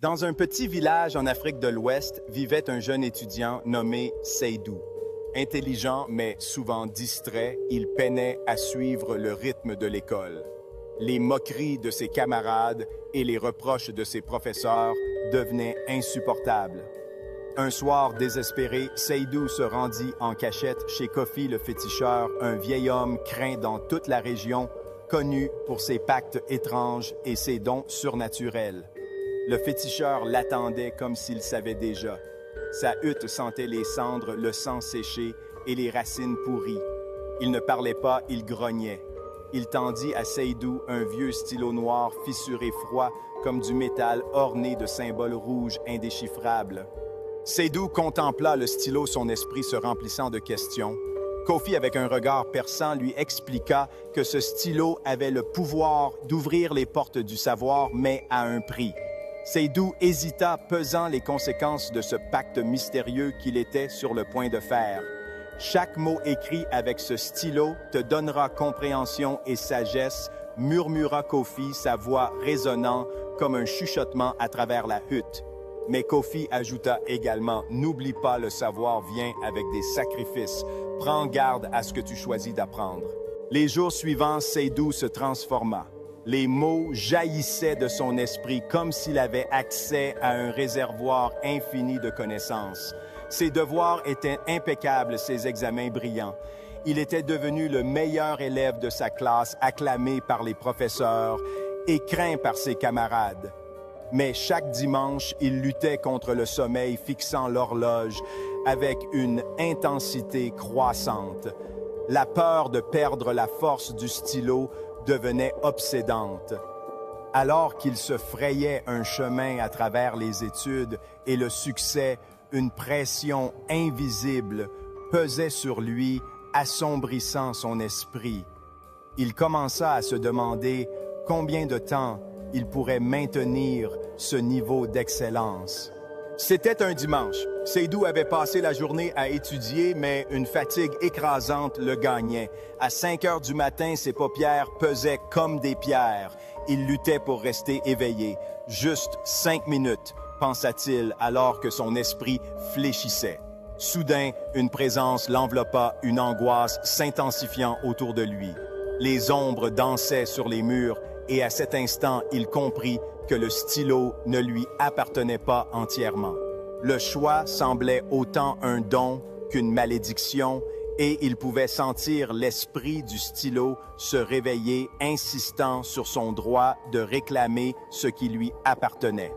Dans un petit village en Afrique de l'Ouest vivait un jeune étudiant nommé Seydou. Intelligent mais souvent distrait, il peinait à suivre le rythme de l'école. Les moqueries de ses camarades et les reproches de ses professeurs devenaient insupportables. Un soir désespéré, Seydou se rendit en cachette chez Kofi le féticheur, un vieil homme craint dans toute la région, connu pour ses pactes étranges et ses dons surnaturels. Le féticheur l'attendait comme s'il savait déjà. Sa hutte sentait les cendres, le sang séché et les racines pourries. Il ne parlait pas, il grognait. Il tendit à Seydou un vieux stylo noir fissuré froid comme du métal orné de symboles rouges indéchiffrables. Seydou contempla le stylo, son esprit se remplissant de questions. Kofi, avec un regard perçant, lui expliqua que ce stylo avait le pouvoir d'ouvrir les portes du savoir, mais à un prix. Seydou hésita, pesant les conséquences de ce pacte mystérieux qu'il était sur le point de faire. Chaque mot écrit avec ce stylo te donnera compréhension et sagesse, murmura Kofi, sa voix résonnant comme un chuchotement à travers la hutte. Mais Kofi ajouta également, n'oublie pas, le savoir vient avec des sacrifices. Prends garde à ce que tu choisis d'apprendre. Les jours suivants, Seydou se transforma. Les mots jaillissaient de son esprit comme s'il avait accès à un réservoir infini de connaissances. Ses devoirs étaient impeccables, ses examens brillants. Il était devenu le meilleur élève de sa classe, acclamé par les professeurs et craint par ses camarades. Mais chaque dimanche, il luttait contre le sommeil, fixant l'horloge avec une intensité croissante. La peur de perdre la force du stylo devenait obsédante. Alors qu'il se frayait un chemin à travers les études et le succès, une pression invisible pesait sur lui, assombrissant son esprit. Il commença à se demander combien de temps il pourrait maintenir ce niveau d'excellence. C'était un dimanche. Seydou avait passé la journée à étudier, mais une fatigue écrasante le gagnait. À 5 heures du matin, ses paupières pesaient comme des pierres. Il luttait pour rester éveillé. Juste 5 minutes, pensa-t-il, alors que son esprit fléchissait. Soudain, une présence l'enveloppa, une angoisse s'intensifiant autour de lui. Les ombres dansaient sur les murs, et à cet instant, il comprit que le stylo ne lui appartenait pas entièrement. Le choix semblait autant un don qu'une malédiction, et il pouvait sentir l'esprit du stylo se réveiller, insistant sur son droit de réclamer ce qui lui appartenait.